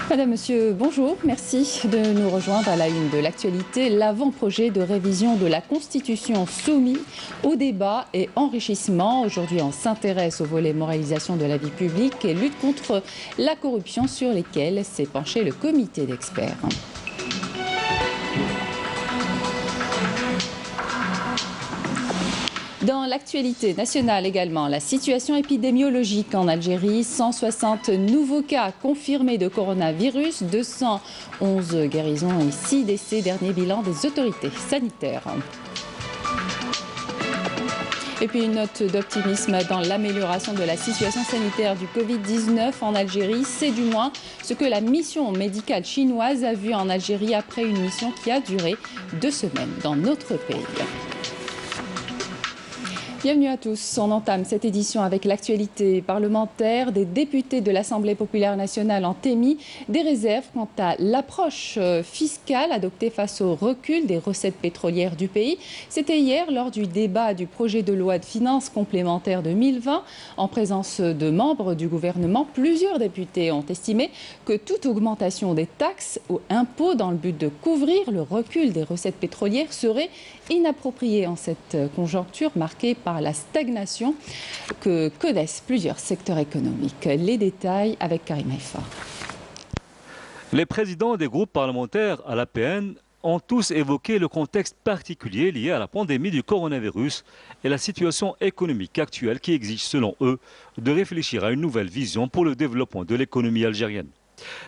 Madame, Monsieur, bonjour. Merci de nous rejoindre à la une de l'actualité. L'avant-projet de révision de la Constitution soumis au débat et enrichissement. Aujourd'hui, on s'intéresse au volet moralisation de la vie publique et lutte contre la corruption sur lesquels s'est penché le comité d'experts. Dans l'actualité nationale également, la situation épidémiologique en Algérie, 160 nouveaux cas confirmés de coronavirus, 211 guérisons et 6 décès, dernier bilan des autorités sanitaires. Et puis une note d'optimisme dans l'amélioration de la situation sanitaire du Covid-19 en Algérie. C'est du moins ce que la mission médicale chinoise a vu en Algérie après une mission qui a duré 2 semaines dans notre pays. Bienvenue à tous. On entame cette édition avec l'actualité parlementaire. Des députés de l'Assemblée populaire nationale ont émis des réserves quant à l'approche fiscale adoptée face au recul des recettes pétrolières du pays. C'était hier lors du débat du projet de loi de finances complémentaire 2020. En présence de membres du gouvernement, plusieurs députés ont estimé que toute augmentation des taxes ou impôts dans le but de couvrir le recul des recettes pétrolières serait inappropriée en cette conjoncture marquée par la stagnation que connaissent plusieurs secteurs économiques. Les détails avec Karim Haïfa. Les présidents des groupes parlementaires à l'APN ont tous évoqué le contexte particulier lié à la pandémie du coronavirus et la situation économique actuelle qui exige, selon eux, de réfléchir à une nouvelle vision pour le développement de l'économie algérienne.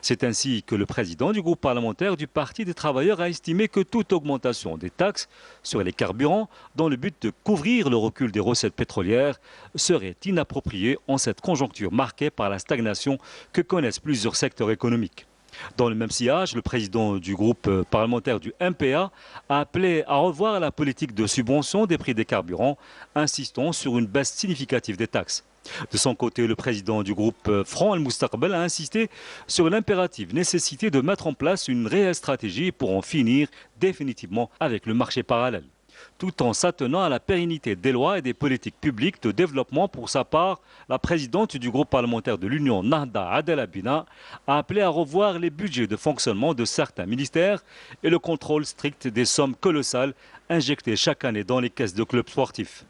C'est ainsi que le président du groupe parlementaire du Parti des travailleurs a estimé que toute augmentation des taxes sur les carburants dans le but de couvrir le recul des recettes pétrolières serait inappropriée en cette conjoncture marquée par la stagnation que connaissent plusieurs secteurs économiques. Dans le même sillage, le président du groupe parlementaire du MPA a appelé à revoir la politique de subvention des prix des carburants, insistant sur une baisse significative des taxes. De son côté, le président du groupe Front Al Moustaqbal a insisté sur l'impérative nécessité de mettre en place une réelle stratégie pour en finir définitivement avec le marché parallèle, tout en s'attenant à la pérennité des lois et des politiques publiques de développement. Pour sa part, la présidente du groupe parlementaire de l'Union, Nahda Adel Abina, a appelé à revoir les budgets de fonctionnement de certains ministères et le contrôle strict des sommes colossales injectées chaque année dans les caisses de clubs sportifs.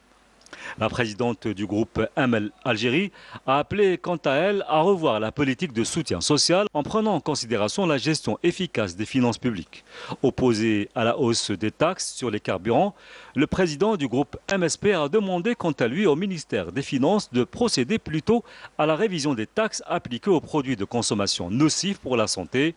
La présidente du groupe ML Algérie a appelé quant à elle à revoir la politique de soutien social en prenant en considération la gestion efficace des finances publiques. Opposé à la hausse des taxes sur les carburants, le président du groupe MSP a demandé quant à lui au ministère des Finances de procéder plutôt à la révision des taxes appliquées aux produits de consommation nocifs pour la santé.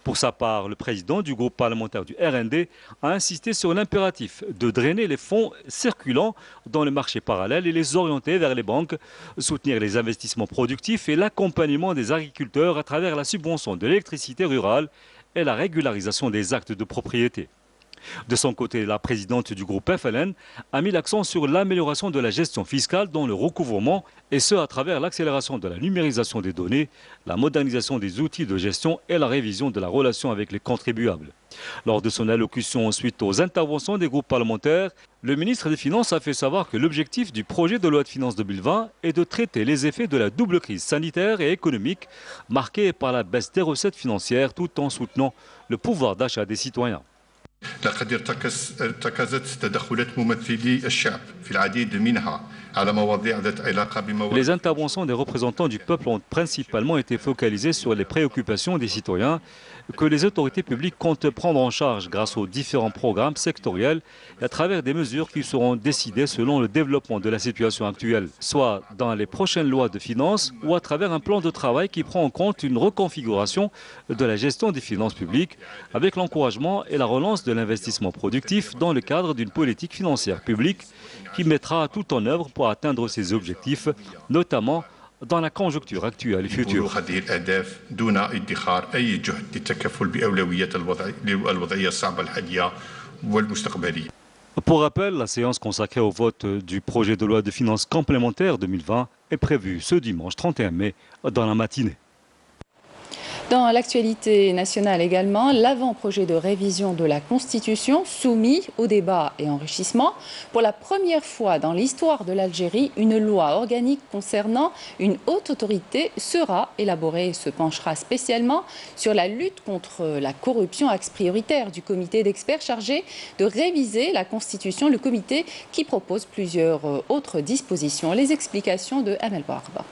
Pour sa part, le président du groupe parlementaire du RND a insisté sur l'impératif de drainer les fonds circulant dans le marché parallèle et les orienter vers les banques, soutenir les investissements productifs et l'accompagnement des agriculteurs à travers la subvention de l'électricité rurale et la régularisation des actes de propriété. De son côté, la présidente du groupe FLN a mis l'accent sur l'amélioration de la gestion fiscale dans le recouvrement, et ce à travers l'accélération de la numérisation des données, la modernisation des outils de gestion et la révision de la relation avec les contribuables. Lors de son allocution suite aux interventions des groupes parlementaires, le ministre des Finances a fait savoir que l'objectif du projet de loi de finances 2020 est de traiter les effets de la double crise sanitaire et économique marquée par la baisse des recettes financières tout en soutenant le pouvoir d'achat des citoyens. لقد ارتكزت تدخلات ممثلي الشعب في العديد منها على مواضيع ذات علاقة بمواضيع. Les interventions des représentants du peuple ont principalement été focalisées sur les préoccupations des citoyens que les autorités publiques comptent prendre en charge grâce aux différents programmes sectoriels et à travers des mesures qui seront décidées selon le développement de la situation actuelle, soit dans les prochaines lois de finances ou à travers un plan de travail qui prend en compte une reconfiguration de la gestion des finances publiques avec l'encouragement et la relance de l'investissement productif dans le cadre d'une politique financière publique qui mettra tout en œuvre pour atteindre ces objectifs, notamment dans la conjoncture actuelle et future. Pour rappel, la séance consacrée au vote du projet de loi de finances complémentaire 2020 est prévue ce dimanche 31 mai dans la matinée. Dans l'actualité nationale également, l'avant-projet de révision de la Constitution soumis au débat et enrichissement. Pour la première fois dans l'histoire de l'Algérie, une loi organique concernant une haute autorité sera élaborée et se penchera spécialement sur la lutte contre la corruption, axe prioritaire du comité d'experts chargé de réviser la Constitution, le comité qui propose plusieurs autres dispositions. Les explications de Amel Barba.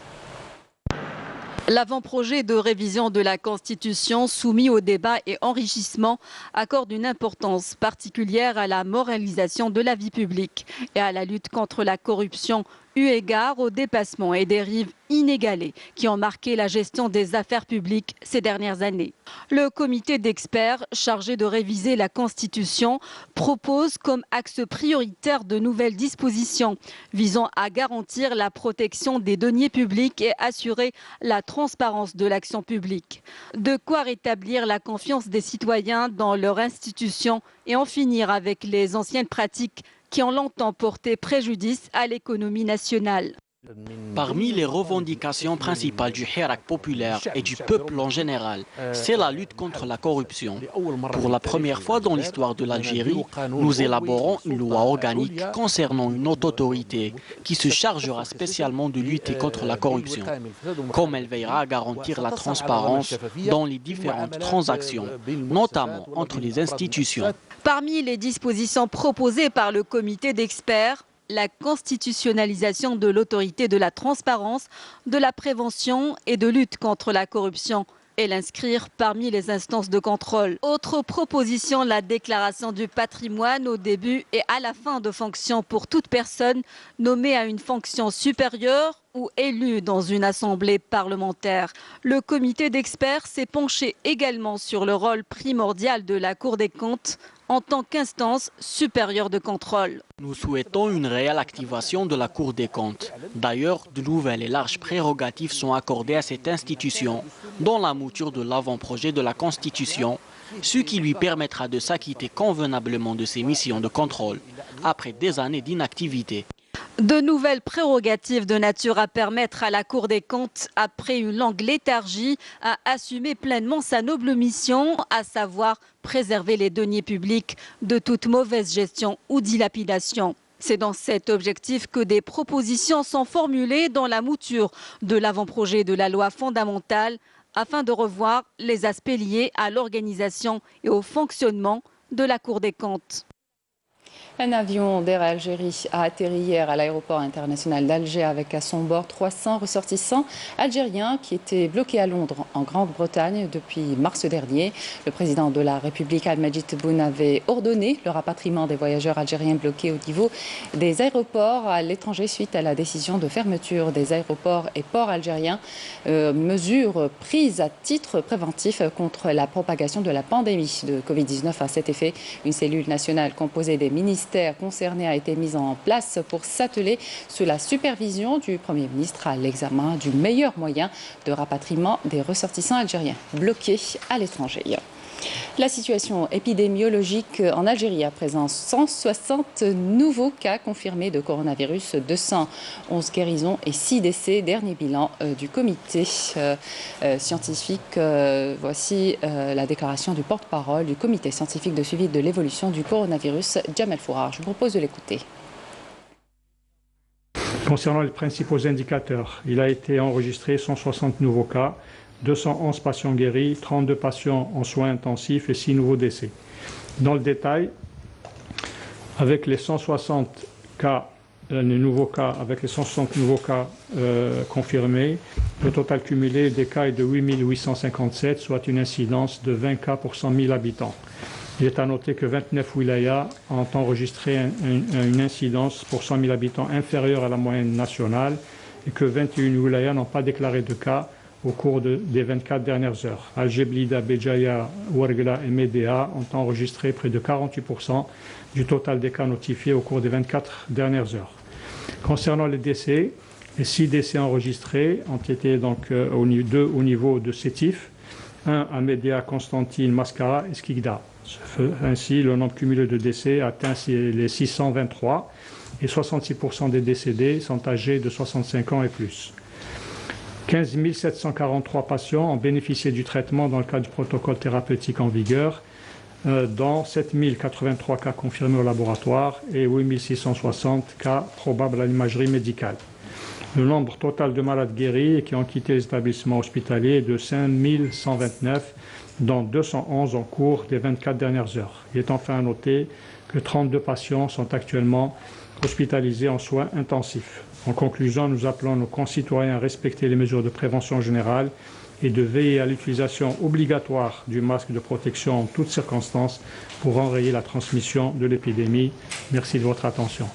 L'avant-projet de révision de la Constitution soumis au débat et enrichissement accorde une importance particulière à la moralisation de la vie publique et à la lutte contre la corruption, eu égard aux dépassements et dérives inégalées qui ont marqué la gestion des affaires publiques ces dernières années. Le comité d'experts chargé de réviser la Constitution propose comme axe prioritaire de nouvelles dispositions visant à garantir la protection des deniers publics et assurer la transparence de l'action publique. De quoi rétablir la confiance des citoyens dans leurs institutions et en finir avec les anciennes pratiques qui ont longtemps porté préjudice à l'économie nationale. Parmi les revendications principales du Hirak populaire et du peuple en général, c'est la lutte contre la corruption. Pour la première fois dans l'histoire de l'Algérie, nous élaborons une loi organique concernant une haute autorité qui se chargera spécialement de lutter contre la corruption, comme elle veillera à garantir la transparence dans les différentes transactions, notamment entre les institutions. Parmi les dispositions proposées par le comité d'experts, la constitutionnalisation de l'autorité de la transparence, de la prévention et de lutte contre la corruption et l'inscrire parmi les instances de contrôle. Autre proposition, la déclaration du patrimoine au début et à la fin de fonction pour toute personne nommée à une fonction supérieure ou élue dans une assemblée parlementaire. Le comité d'experts s'est penché également sur le rôle primordial de la Cour des comptes en tant qu'instance supérieure de contrôle. Nous souhaitons une réelle activation de la Cour des comptes. D'ailleurs, de nouvelles et larges prérogatives sont accordées à cette institution dans la mouture de l'avant-projet de la Constitution, ce qui lui permettra de s'acquitter convenablement de ses missions de contrôle après des années d'inactivité. De nouvelles prérogatives de nature à permettre à la Cour des comptes, après une longue léthargie, à assumer pleinement sa noble mission, à savoir préserver les deniers publics de toute mauvaise gestion ou dilapidation. C'est dans cet objectif que des propositions sont formulées dans la mouture de l'avant-projet de la loi fondamentale afin de revoir les aspects liés à l'organisation et au fonctionnement de la Cour des comptes. Un avion d'Air Algérie a atterri hier à l'aéroport international d'Alger avec à son bord 300 ressortissants algériens qui étaient bloqués à Londres, en Grande-Bretagne, depuis mars dernier. Le président de la République, Al-Majid Tebboune, avait ordonné le rapatriement des voyageurs algériens bloqués au niveau des aéroports à l'étranger suite à la décision de fermeture des aéroports et ports algériens. Mesure prise à titre préventif contre la propagation de la pandémie de Covid-19. À cet effet, une cellule nationale composée des ministères concernés a été mise en place pour s'atteler sous la supervision du Premier ministre à l'examen du meilleur moyen de rapatriement des ressortissants algériens bloqués à l'étranger. La situation épidémiologique en Algérie à présent, 160 nouveaux cas confirmés de coronavirus, 211 guérisons et 6 décès. Dernier bilan du comité scientifique. Voici la déclaration du porte-parole du comité scientifique de suivi de l'évolution du coronavirus, Jamel Fourar. Je vous propose de l'écouter. Concernant les principaux indicateurs, il a été enregistré 160 nouveaux cas, 211 patients guéris, 32 patients en soins intensifs et 6 nouveaux décès. Dans le détail, avec les 160 cas, nouveaux cas confirmés, le total cumulé des cas est de 8 857, soit une incidence de 20 cas pour 100 000 habitants. Il est à noter que 29 wilayas ont enregistré une incidence pour 100 000 habitants inférieure à la moyenne nationale et que 21 wilayas n'ont pas déclaré de cas au cours des 24 dernières heures. Alger, Blida, Béjaïa, Ouargla et Médéa ont enregistré près de 48% du total des cas notifiés au cours des 24 dernières heures. Concernant les décès, les 6 décès enregistrés ont été donc au niveau de Sétif, 1 à Médéa, Constantine, Mascara et Skikda. Ainsi, le nombre cumulé de décès atteint les 623 et 66% des décédés sont âgés de 65 ans et plus. 15 743 patients ont bénéficié du traitement dans le cadre du protocole thérapeutique en vigueur, dont 7 083 cas confirmés au laboratoire et 8 660 cas probables à l'imagerie médicale. Le nombre total de malades guéris et qui ont quitté les établissements hospitaliers est de 5 129, dont 211 en cours des 24 dernières heures. Il est enfin à noter que 32 patients sont actuellement hospitalisés en soins intensifs. En conclusion, nous appelons nos concitoyens à respecter les mesures de prévention générale et de veiller à l'utilisation obligatoire du masque de protection en toutes circonstances pour enrayer la transmission de l'épidémie. Merci de votre attention.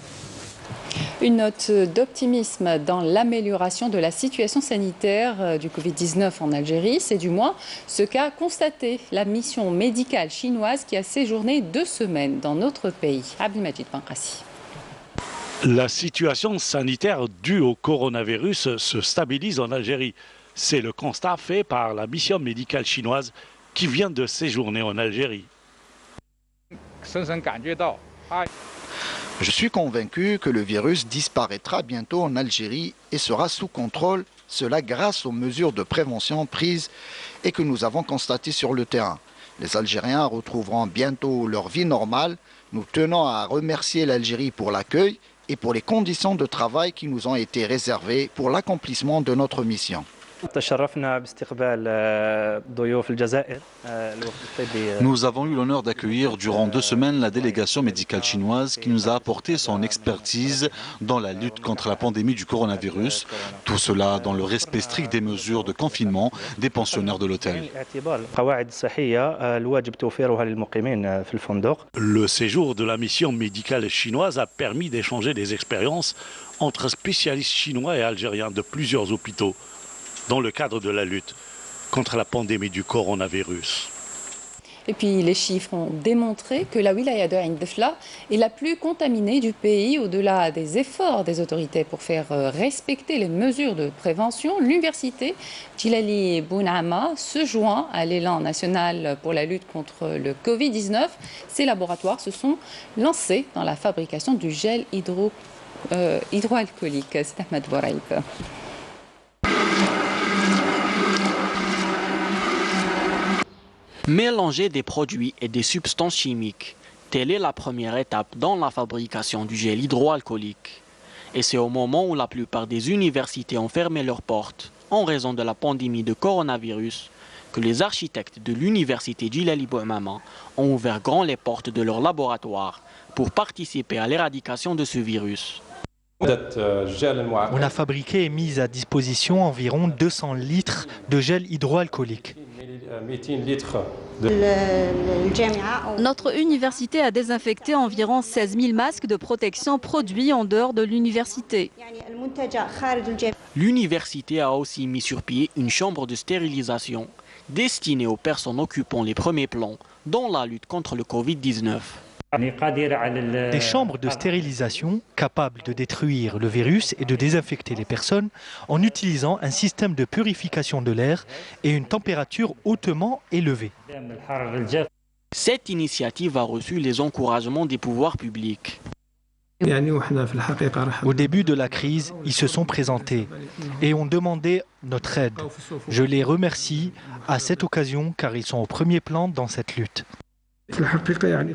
Une note d'optimisme dans l'amélioration de la situation sanitaire du Covid-19 en Algérie. C'est du moins ce qu'a constaté la mission médicale chinoise qui a séjourné 2 semaines dans notre pays. Abdelmajid Benrassi. La situation sanitaire due au coronavirus se stabilise en Algérie. C'est le constat fait par la mission médicale chinoise qui vient de séjourner en Algérie. Je suis convaincu que le virus disparaîtra bientôt en Algérie et sera sous contrôle, cela grâce aux mesures de prévention prises et que nous avons constatées sur le terrain. Les Algériens retrouveront bientôt leur vie normale. Nous tenons à remercier l'Algérie pour l'accueil et pour les conditions de travail qui nous ont été réservées pour l'accomplissement de notre mission. Nous avons eu l'honneur d'accueillir durant 2 semaines la délégation médicale chinoise qui nous a apporté son expertise dans la lutte contre la pandémie du coronavirus. Tout cela dans le respect strict des mesures de confinement des pensionnaires de l'hôtel. Le séjour de la mission médicale chinoise a permis d'échanger des expériences entre spécialistes chinois et algériens de plusieurs hôpitaux dans le cadre de la lutte contre la pandémie du coronavirus. Et puis les chiffres ont démontré que la wilaya de Ain Defla est la plus contaminée du pays. Au-delà des efforts des autorités pour faire respecter les mesures de prévention, l'université Djilali Bounama se joint à l'élan national pour la lutte contre le Covid-19. Ces laboratoires se sont lancés dans la fabrication du gel hydroalcoolique. C'est Ahmed Bouraïb. Mélanger des produits et des substances chimiques, telle est la première étape dans la fabrication du gel hydroalcoolique. Et c'est au moment où la plupart des universités ont fermé leurs portes en raison de la pandémie de coronavirus que les architectes de l'université Djilali Boumama ont ouvert grand les portes de leur laboratoire pour participer à l'éradication de ce virus. On a fabriqué et mis à disposition environ 200 litres de gel hydroalcoolique. Notre université a désinfecté environ 16 000 masques de protection produits en dehors de l'université. L'université a aussi mis sur pied une chambre de stérilisation destinée aux personnes occupant les premiers plans dans la lutte contre le Covid-19. Des chambres de stérilisation capables de détruire le virus et de désinfecter les personnes en utilisant un système de purification de l'air et une température hautement élevée. Cette initiative a reçu les encouragements des pouvoirs publics. Au début de la crise, ils se sont présentés et ont demandé notre aide. Je les remercie à cette occasion car ils sont au premier plan dans cette lutte.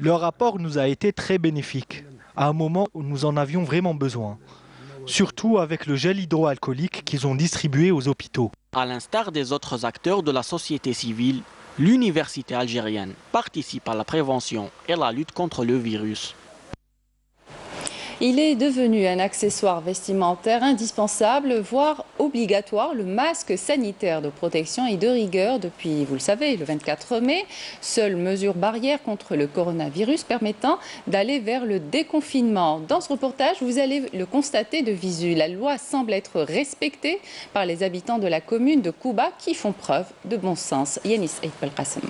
Leur rapport nous a été très bénéfique, à un moment où nous en avions vraiment besoin, surtout avec le gel hydroalcoolique qu'ils ont distribué aux hôpitaux. À l'instar des autres acteurs de la société civile, l'université algérienne participe à la prévention et la lutte contre le virus. Il est devenu un accessoire vestimentaire indispensable, voire obligatoire, le masque sanitaire de protection et de rigueur depuis, vous le savez, le 24 mai. Seule mesure barrière contre le coronavirus permettant d'aller vers le déconfinement. Dans ce reportage, vous allez le constater de visu. La loi semble être respectée par les habitants de la commune de Kouba qui font preuve de bon sens. Yanis Belkacem.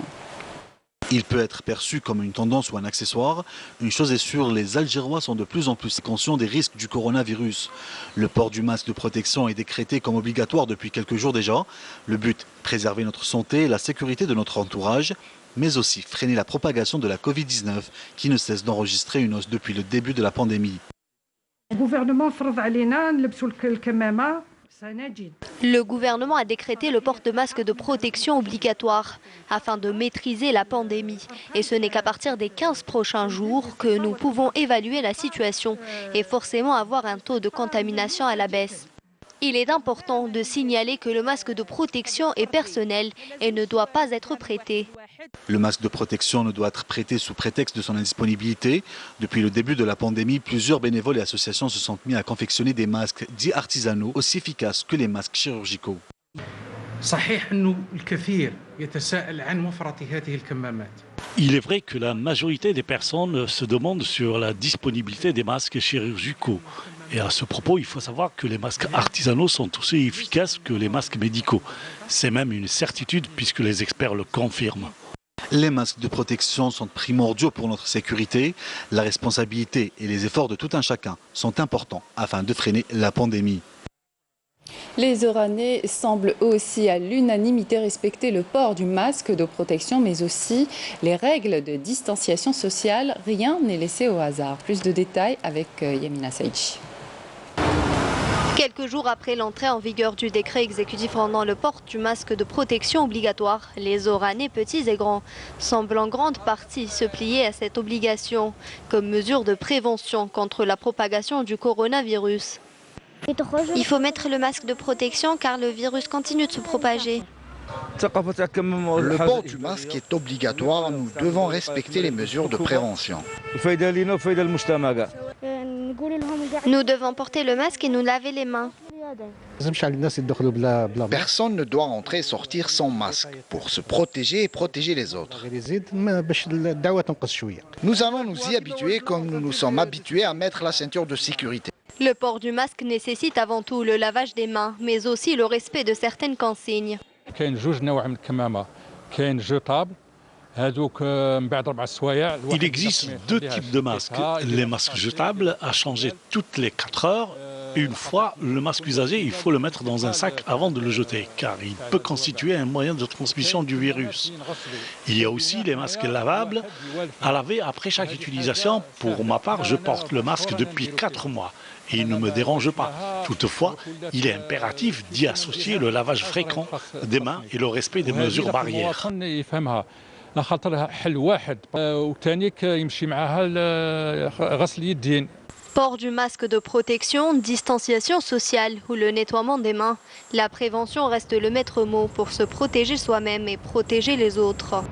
Il peut être perçu comme une tendance ou un accessoire. Une chose est sûre, les Algérois sont de plus en plus conscients des risques du coronavirus. Le port du masque de protection est décrété comme obligatoire depuis quelques jours déjà. Le but, préserver notre santé et la sécurité de notre entourage, mais aussi freiner la propagation de la Covid-19 qui ne cesse d'enregistrer une hausse depuis le début de la pandémie. Le gouvernement Le gouvernement a décrété le port de masques de protection obligatoire afin de maîtriser la pandémie. Et ce n'est qu'à partir des 15 prochains jours que nous pouvons évaluer la situation et forcément avoir un taux de contamination à la baisse. Il est important de signaler que le masque de protection est personnel et ne doit pas être prêté. Le masque de protection ne doit être prêté sous prétexte de son indisponibilité. Depuis le début de la pandémie, plusieurs bénévoles et associations se sont mis à confectionner des masques dits artisanaux aussi efficaces que les masques chirurgicaux. Il est vrai que la majorité des personnes se demandent sur la disponibilité des masques chirurgicaux. Et à ce propos, il faut savoir que les masques artisanaux sont aussi efficaces que les masques médicaux. C'est même une certitude puisque les experts le confirment. Les masques de protection sont primordiaux pour notre sécurité. La responsabilité et les efforts de tout un chacun sont importants afin de freiner la pandémie. Les Oranais semblent eux aussi à l'unanimité respecter le port du masque de protection, mais aussi les règles de distanciation sociale. Rien n'est laissé au hasard. Plus de détails avec Yamina Saïchi. Quelques jours après l'entrée en vigueur du décret exécutif rendant le port du masque de protection obligatoire, les Oranais, petits et grands, semblent en grande partie se plier à cette obligation comme mesure de prévention contre la propagation du coronavirus. Il faut mettre le masque de protection car le virus continue de se propager. Le port du masque est obligatoire, nous devons respecter les mesures de prévention. Nous devons porter le masque et nous laver les mains. Personne ne doit entrer et sortir sans masque pour se protéger et protéger les autres. Nous allons nous y habituer comme nous nous sommes habitués à mettre la ceinture de sécurité. Le port du masque nécessite avant tout le lavage des mains, mais aussi le respect de certaines consignes. Il existe deux types de masques. Les masques jetables à changer toutes les 4 heures. Une fois le masque usagé, il faut le mettre dans un sac avant de le jeter, car il peut constituer un moyen de transmission du virus. Il y a aussi les masques lavables à laver après chaque utilisation. Pour ma part, je porte le masque depuis 4 mois. Et il ne me dérange pas. Toutefois, il est impératif d'y associer le lavage fréquent des mains et le respect des mesures barrières. Port du masque de protection, distanciation sociale ou le nettoiement des mains. La prévention reste le maître mot pour se protéger soi-même et protéger les autres.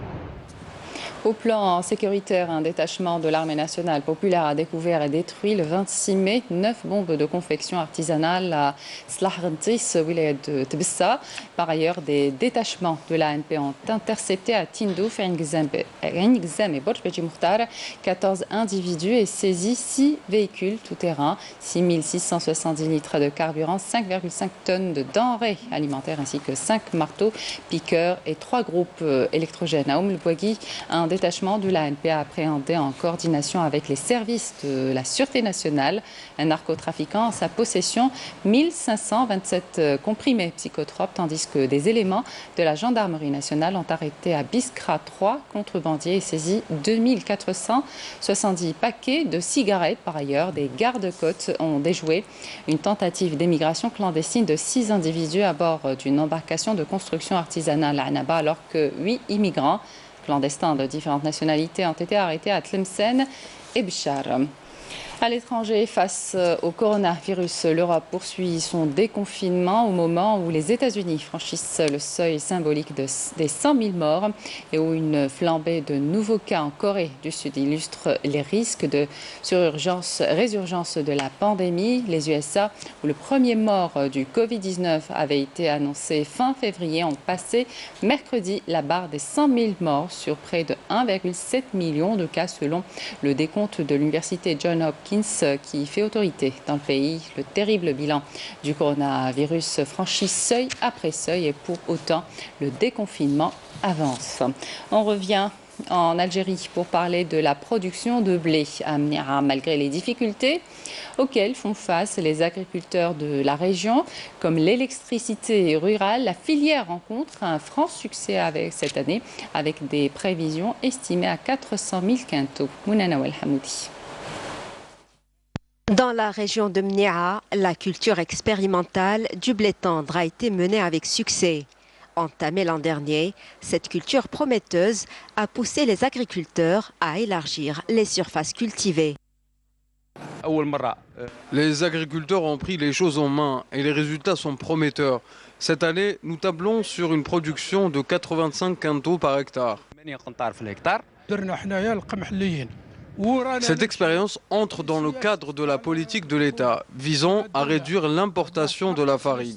Au plan sécuritaire, un détachement de l'armée nationale populaire a découvert et détruit le 26 mai 9 bombes de confection artisanale à Slahrntis, wilayat de Tbissa. Par ailleurs, des détachements de l'ANP ont intercepté à Tindouf, Ngzam et Borj Mukhtar 14 individus et saisi 6 véhicules tout-terrain, 6 670 litres de carburant, 5,5 tonnes de denrées alimentaires ainsi que 5 marteaux, piqueurs et 3 groupes électrogènes. À Oum-le-Bouagui, un détachement de l'ANP a appréhendé en coordination avec les services de la Sûreté nationale un narcotrafiquant en sa possession 1527 comprimés psychotropes, tandis que des éléments de la gendarmerie nationale ont arrêté à Biskra 3 contrebandiers et saisi 2470 paquets de cigarettes. Par ailleurs, des gardes-côtes ont déjoué une tentative d'émigration clandestine de 6 individus à bord d'une embarcation de construction artisanale à Annaba, alors que 8 immigrants clandestins de différentes nationalités ont été arrêtés à Tlemcen et Bchar. À l'étranger, face au coronavirus, l'Europe poursuit son déconfinement au moment où les États-Unis franchissent le seuil symbolique des 100 000 morts et où une flambée de nouveaux cas en Corée du Sud illustre les risques de résurgence de la pandémie. Les USA, où le premier mort du Covid-19 avait été annoncé fin février, ont passé mercredi la barre des 100 000 morts sur près de 1,7 million de cas selon le décompte de l'université Johns Hopkins qui fait autorité dans le pays. Le terrible bilan du coronavirus franchit seuil après seuil et pour autant le déconfinement avance. On revient en Algérie pour parler de la production de blé à Mniara, malgré les difficultés auxquelles font face les agriculteurs de la région, comme l'électricité rurale. La filière rencontre un franc succès cette année avec des prévisions estimées à 400 000 quintaux. Mounana Welhamoudi. Dans la région de Mnia, la culture expérimentale du blé tendre a été menée avec succès. Entamée l'an dernier, cette culture prometteuse a poussé les agriculteurs à élargir les surfaces cultivées. Les agriculteurs ont pris les choses en main et les résultats sont prometteurs. Cette année, nous tablons sur une production de 85 quintaux par hectare. Cette expérience entre dans le cadre de la politique de l'État, visant à réduire l'importation de la farine.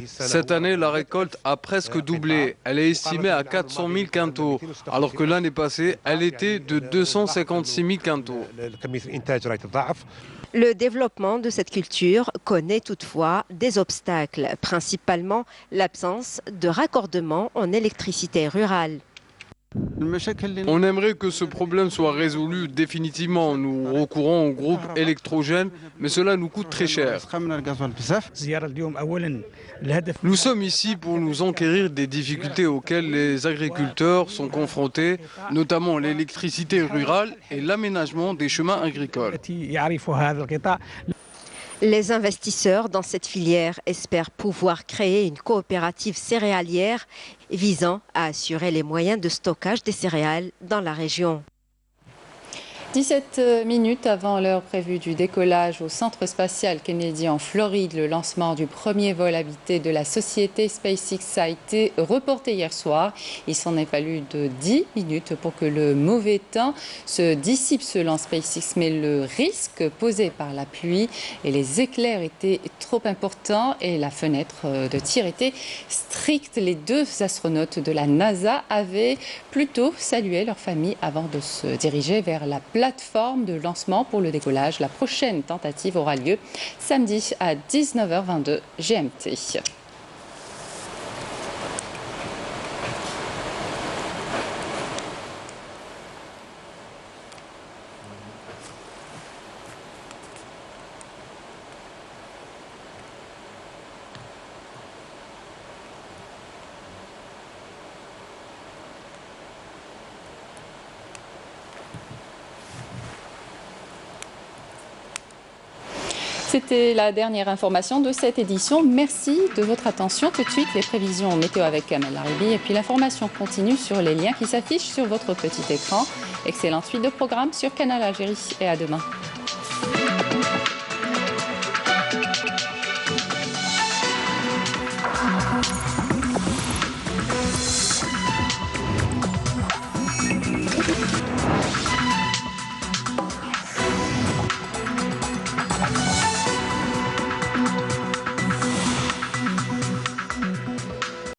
Cette année, la récolte a presque doublé. Elle est estimée à 400 000 quintaux, alors que l'année passée, elle était de 256 000 quintaux. Le développement de cette culture connaît toutefois des obstacles, principalement l'absence de raccordement en électricité rurale. On aimerait que ce problème soit résolu définitivement. Nous recourons au groupe électrogène, mais cela nous coûte très cher. Nous sommes ici pour nous enquérir des difficultés auxquelles les agriculteurs sont confrontés, notamment l'électricité rurale et l'aménagement des chemins agricoles. Les investisseurs dans cette filière espèrent pouvoir créer une coopérative céréalière visant à assurer les moyens de stockage des céréales dans la région. 17 minutes avant l'heure prévue du décollage au centre spatial Kennedy en Floride, le lancement du premier vol habité de la société SpaceX a été reporté hier soir. Il s'en est fallu de 10 minutes pour que le mauvais temps se dissipe selon SpaceX, mais le risque posé par la pluie et les éclairs était trop important et la fenêtre de tir était stricte. Les deux astronautes de la NASA avaient plutôt salué leur famille avant de se diriger vers la plateforme de lancement pour le décollage. La prochaine tentative aura lieu samedi à 19h22 GMT. C'était la dernière information de cette édition. Merci de votre attention. Tout de suite, les prévisions météo avec Kamel Laribi et puis l'information continue sur les liens qui s'affichent sur votre petit écran. Excellente suite de programmes sur Canal Algérie et à demain.